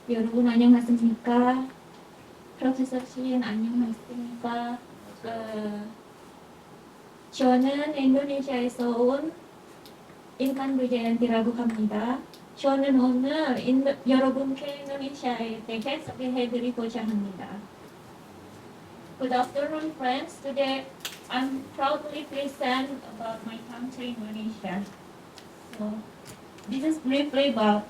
여러분 안녕하십니까? 프로페서 신 안녕하십니까? 저는 인도네시아에서 온 인탄 dwi jayanti-라고 합니다. 저는 오늘 여러분께 인도네시아에 대해 소개해드리고자 합니다. Good afternoon, friends. Today, I'm proudly present about my country, Indonesia. So, this is briefly about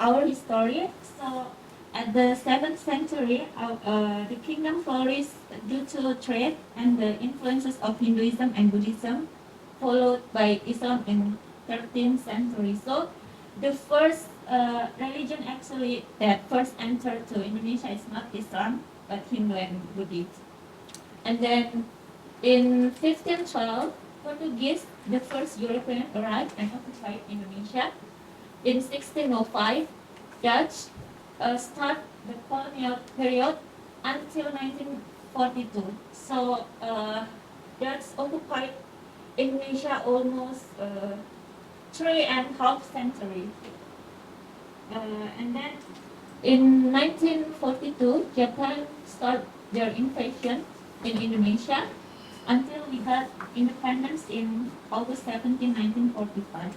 our history. So, at the 7th century, the kingdom flourished due to trade and the influences of Hinduism and Buddhism, followed by Islam in 13th century. So, the first religion actually that first entered to Indonesia is not Islam, but Hindu and Buddhism. And then in 1512, Portuguese, the first European, arrived and occupied Indonesia. In 1605, Dutch start the colonial period until 1942. So Dutch occupied Indonesia almost 3.5 centuries. And then in 1942, Japan started their invasion in Indonesia until we got independence in August 17, 1945.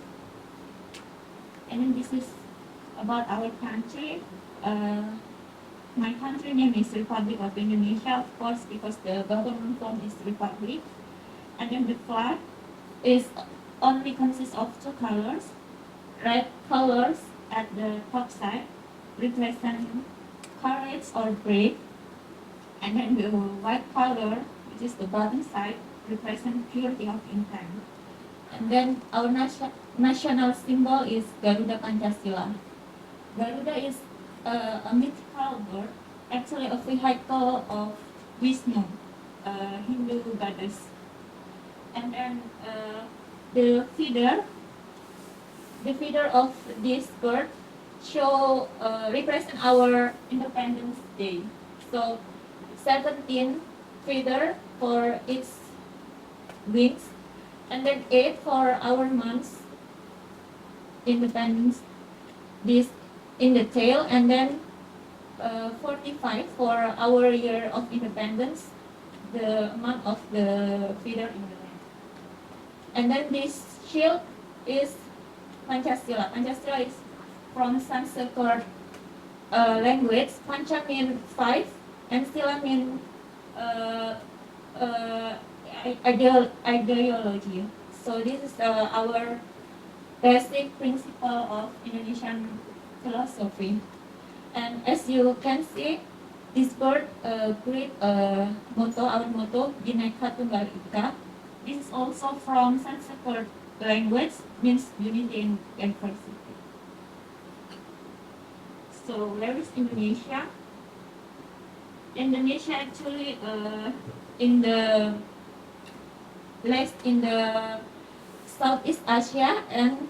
And then this is about our country. My country name is Republic of Indonesia, of course, because the government form is Republic. And then the flag is only consists of two colors. Red colors at the top side represent courage or brave. And then the white color, which is the bottom side, represents purity of intent. And then our national symbol is Garuda Pancasila. Garuda is a mythical bird, actually a vehicle of Vishnu, Hindu goddess. And then the feather of this bird represent our Independence Day. So 17 feather for its wings, and then 8 for our months independence, this in the tail, and then 45 for our year of independence, the month of the feather in the land. And then this shield is Pancasila. Pancasila is from Sanskrit language. Pancha means 5, and Sila means ideology. So this is our basic principle of Indonesian philosophy. And as you can see, this bird create motto, our motto, Bhinneka Tunggal Ika. This is also from Sanskrit language, means unity in diversity. So where is Indonesia? Indonesia actually placed in the Southeast Asia and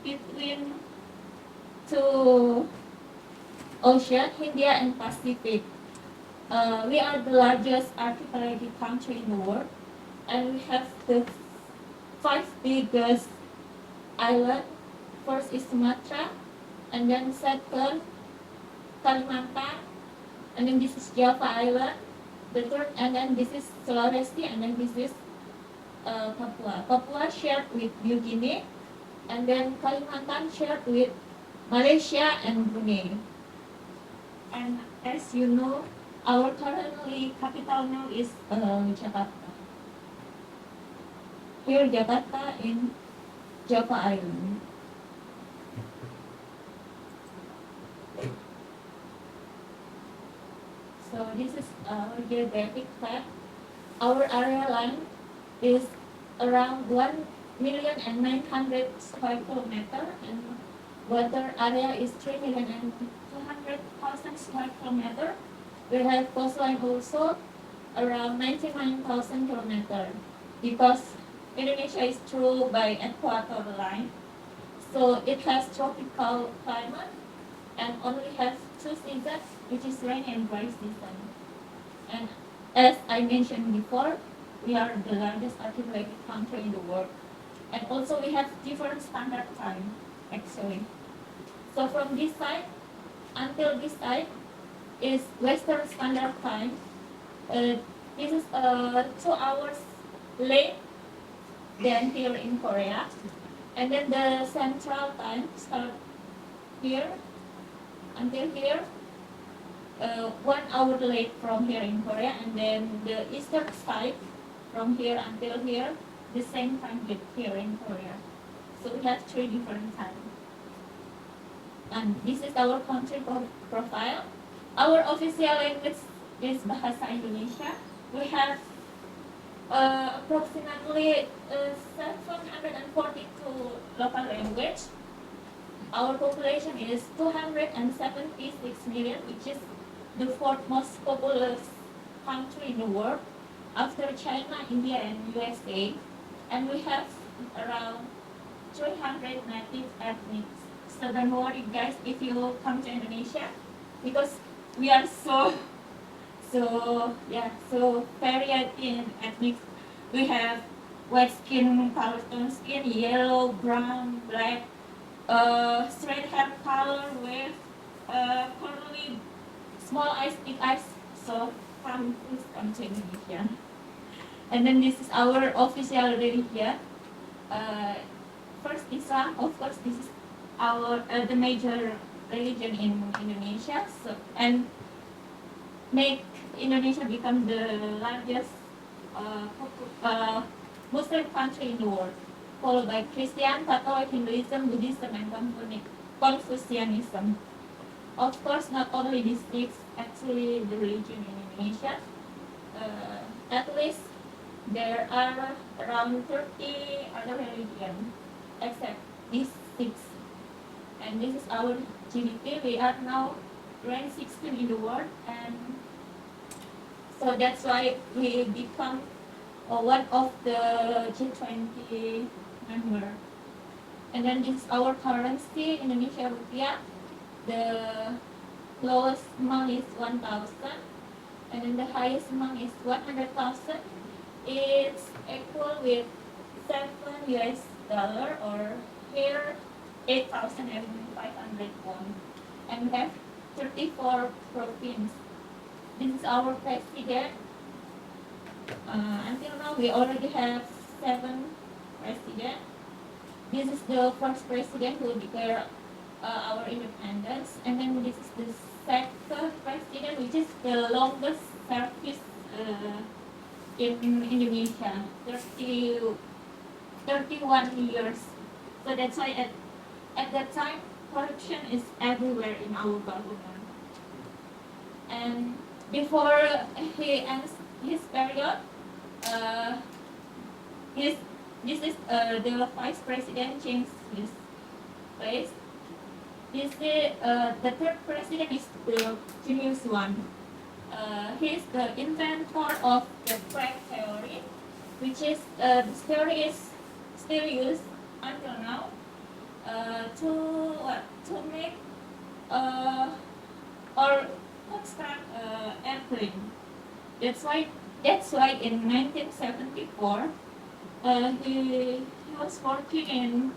between two oceans, India and Pacific. We are the largest archipelagic country in the world, and we have the 5 biggest islands. First is Sumatra, and then second Kalimantan, and then this is Java Island, the third, and then this is Sulawesi, and then this is Papua. Papua shared with New Guinea, and then Kalimantan shared with Malaysia and Brunei. And as you know, our currently capital now is Jakarta. Here, Jakarta in Java Island. So this is our geographic fact. Our area line is around 1,900,000 square kilometers, and water area is 3,200,000 square kilometers. We have coastline also around 99,000 kilometers, because Indonesia is through by equator line, so it has tropical climate and only has 2 seasons, which is rainy and dry season. And as I mentioned before, we are the largest archipelagic country in the world, and also we have different standard time actually. So from this side, until this side is Western Standard Time. This is 2 hours late than here in Korea. And then the Central Time start here until here, 1 hour late from here in Korea. And then the Eastern side from here until here, the same time with here in Korea. So we have 3 different times. And this is our country profile. Our official language is Bahasa Indonesia. We have approximately 742 local language. Our population is 276 million, which is the 4th most populous country in the world after China, India, and USA. And we have around 300 native ethnics. So don't worry guys if you come to Indonesia, because we are so variety in ethnic. We have white skin, color tone skin, yellow, brown, black, straight hair color with curly, small eyes, big eyes. So please come to Indonesia. And then this is our official religion. First Islam, of course. This is our the major religion in Indonesia. So and make Indonesia become the largest Muslim country in the world, followed by Christian, Catholic, Hinduism, Buddhism, and Confucianism. Of course, not only these six actually the religion in Indonesia. At least there are around 30 other religions except these six. And this is our GDP. We are now ranked 16 in the world, and so that's why we become one of the G20 member. And then this is our currency, Indonesia rupiah. The lowest amount is 1,000, and then the highest amount is 100,000. It's equal with 7 US dollar, or here 8,500 won. And we have 34 provinces. This is our president. Until now, we already have 7 presidents. This is the first president who declared our independence. And then this is the second president, which is the longest service in Indonesia, 31 years. So that's why at that time, corruption is everywhere in our government. And before he ends his period, this is the vice president changed his place. This is the third president is the genius one. He is the inventor of the crack theory, which is this theory is still used until now to make or construct airplane. That's why in 1974 he was working in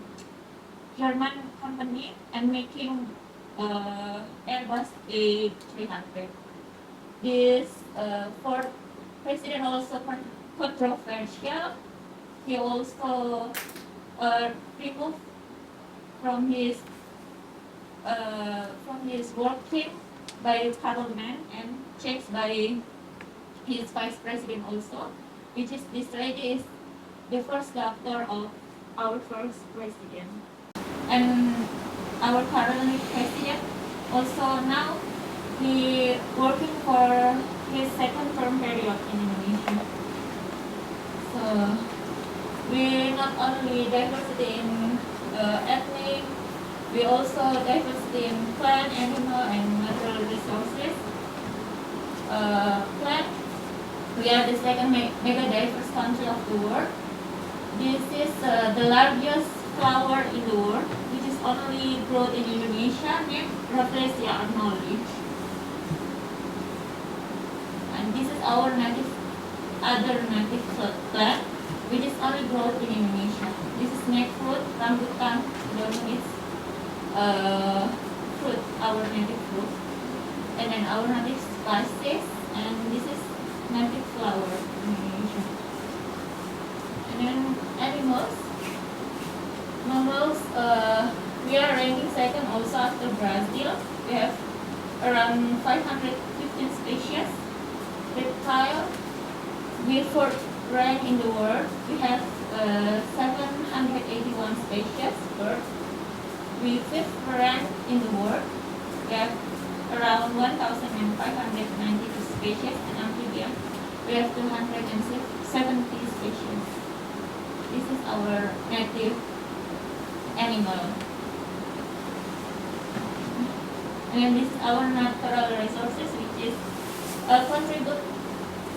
German company and making Airbus A300. This fourth president also controversial. He also removed from his working by parliament and changed by his vice president also, which is this lady is the first daughter of our first president. And our current president also now he working for his second term period in Indonesia. So we not only diversity in ethnic, we also diversity in plant, animal, and natural resources. Plant, we are the second mega diverse country of the world. This is the largest flower in the world, which is only grown in Indonesia, named Rafflesia arnoldi. And this is our other native plant, which is only grown in Indonesia. This is snake fruit, rambutan, fruit, our native fruit. And then our native spices, and this is native flower in Indonesia. And then animals. Mammals, we are ranking second also after Brazil. We have around 515 species. Reptile, we fourth rank in the world. We have 781 species. Bird, we fifth rank in the world. We have around 1,592 species, and amphibian, we have 270 species. This is our native animal. And this is our natural resources, which is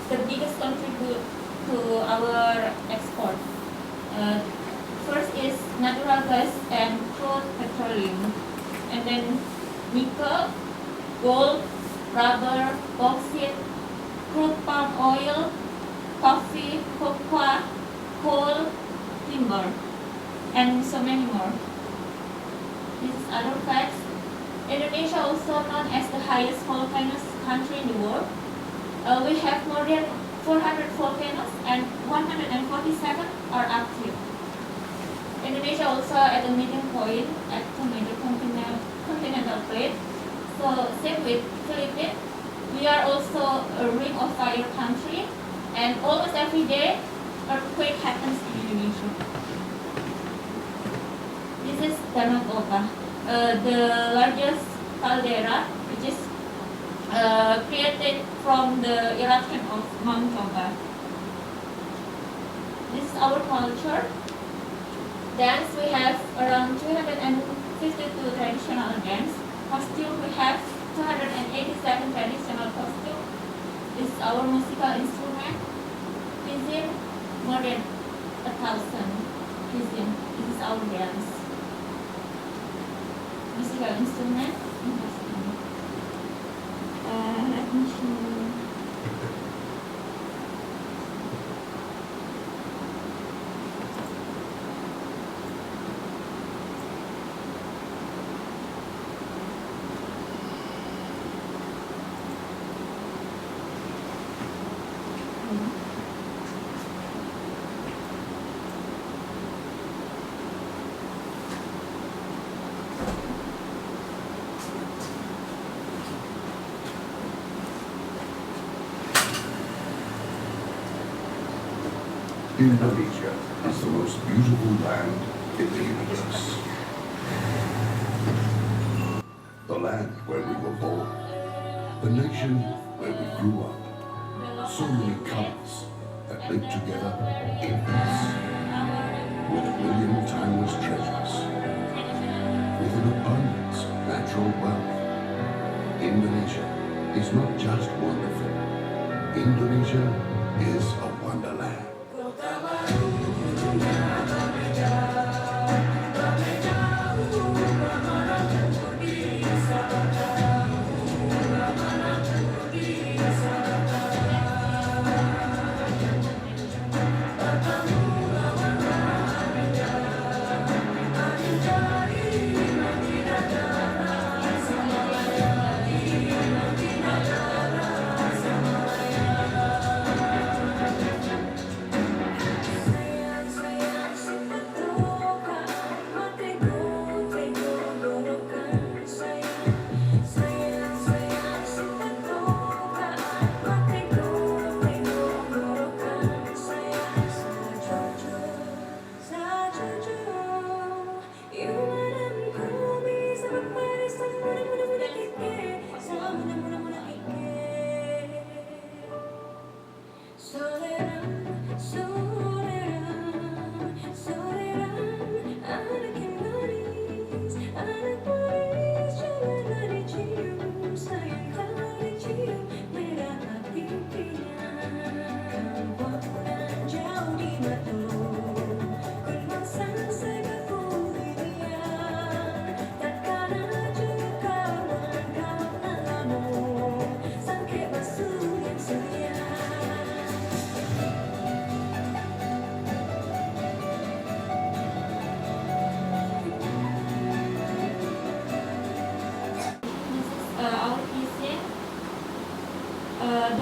the biggest contribute to our export. First is natural gas and crude petroleum, and then nickel, gold, rubber, bauxite, crude palm oil, coffee, cocoa, coal, timber, and so many more. This is other facts. Indonesia, also known as the highest volcanoes country in the world. We have more than 400 volcanoes and 147 are active. Indonesia also at the meeting point at the major continental plate. So same with Philippines, we are also a ring of fire country, and almost every day earthquake happens in Indonesia. This is Danau Toba, the largest caldera, which is created from the eruption of Mount Toba. This is our culture. Dance, we have around 252 traditional dance. Costume, we have 287 traditional costume. This is our musical instrument. Cuisine, more than 1,000 cuisine. This is our dance. Musical instrument. Let me show you. Indonesia is the most beautiful land in the universe. The land where we were born. The nation where we grew up. So many colors that live together in peace. With a million timeless treasures. With an abundance of natural wealth. Indonesia is not just wonderful. Indonesia is a wonderland.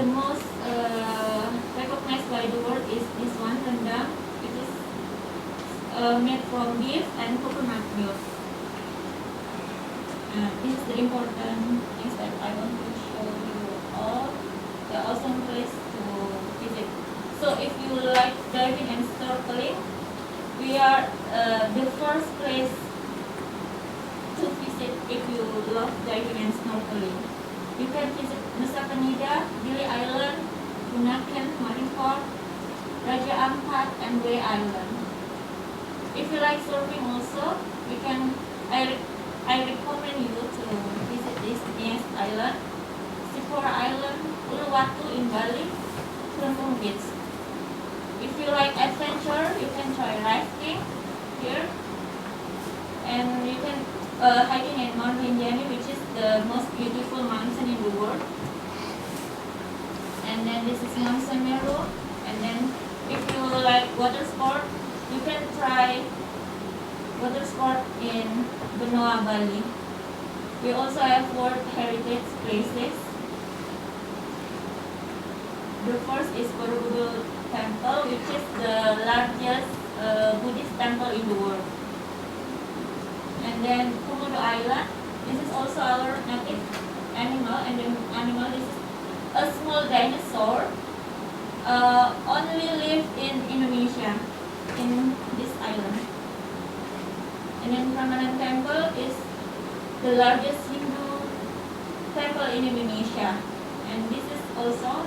the most recognized by the world is this one, rendang. It is made from beef and coconut milk. This is the important things that I want to show you all. The awesome place to visit. So if you like diving and snorkeling, we are the first place to visit if you love diving and snorkeling. You can visit Nusa Penida, Gili Island, Bunaken, Marineford, Raja Ampat, and Way Island. If you like surfing also, I recommend you to visit this nearest island, Sipora Island, Uluwatu in Bali, Kelungkung Beach. If you like adventure, you can try rafting here, and you can hiking at Mount Rinjani, which is the most beautiful mountain in the world. And then this is Mount Semeru. And then if you like water sport, you can try water sport in Benoa, Bali. We also have World Heritage Places. The first is Borobudur Temple, which is the largest Buddhist temple in the world. And then Komodo Island. This is also our native animal, and the animal is a small dinosaur. Only live in Indonesia, in this island. And then Prambanan Temple is the largest Hindu temple in Indonesia. And this is also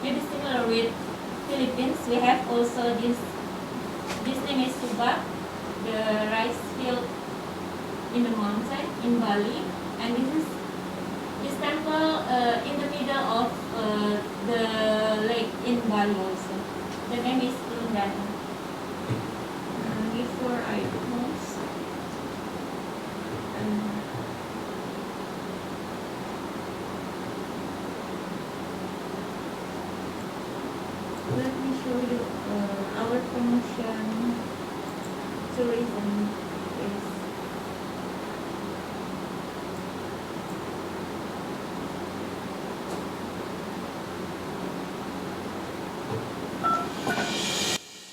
maybe similar with Philippines. We have also this name is Subak, the rice field in the mountain in Bali. And this temple in the middle of the lake in Bali also. The name is Lundana. Before I close, let me show you our promotion tourism place.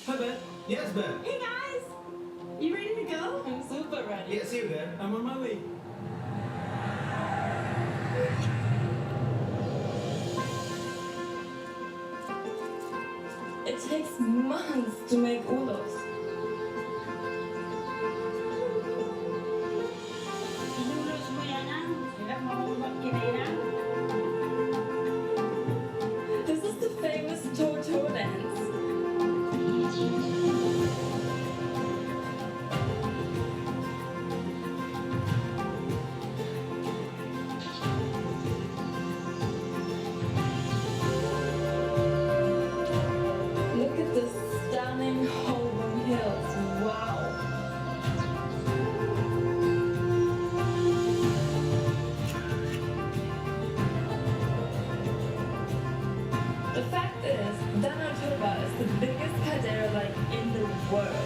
Hi, Ben. Yes, Ben. Hey guys! You ready to go? I'm super ready. Yeah, see you there. I'm on my way. It takes months to make ulos. Dulu semuanya sudah mau buat kira-kira. This is the famous torture dance. Look at the stunning Holborn Hills. Wow. The fact is, Danau Toba is the biggest caldera lake in the world.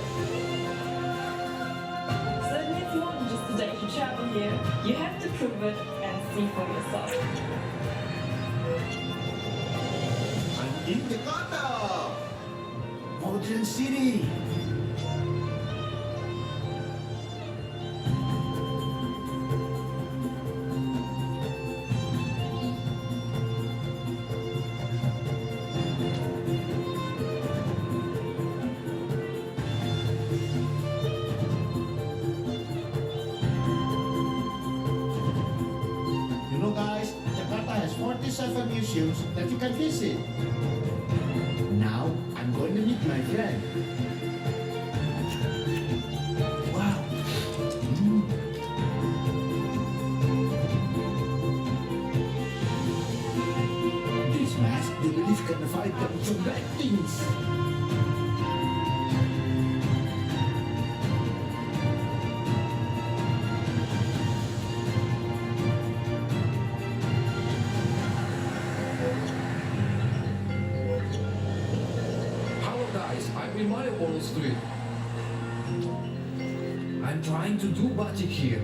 So it needs more than just a day to travel here. You have to prove it and see for yourself. I'm in Jakarta. Modern city. You know, guys, Jakarta has 47 museums that you can visit. Now, I'm going to meet my friend. Wow. These masks, they believe can fight them from bad things. Hello guys, I'm in Malioboro Street. I'm trying to do batik here.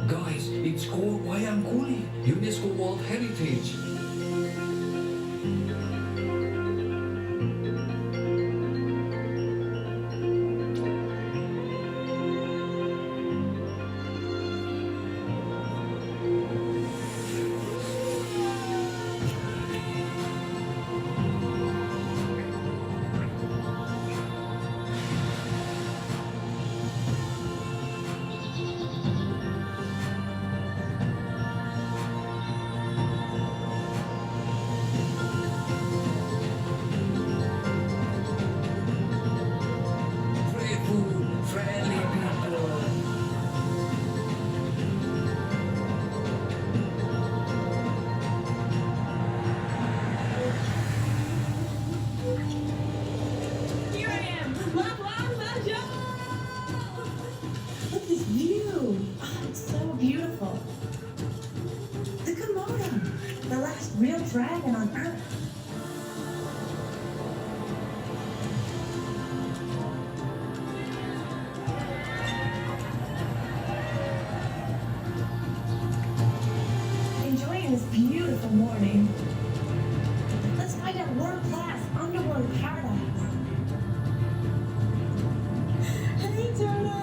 Guys, it's called Wayang Kuli, UNESCO World Heritage. dragon on Earth. Enjoying this beautiful morning. Let's find out world-class underworld paradise. Hey, Turtle!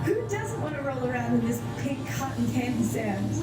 Who doesn't want to roll around in this pink cotton candy sand?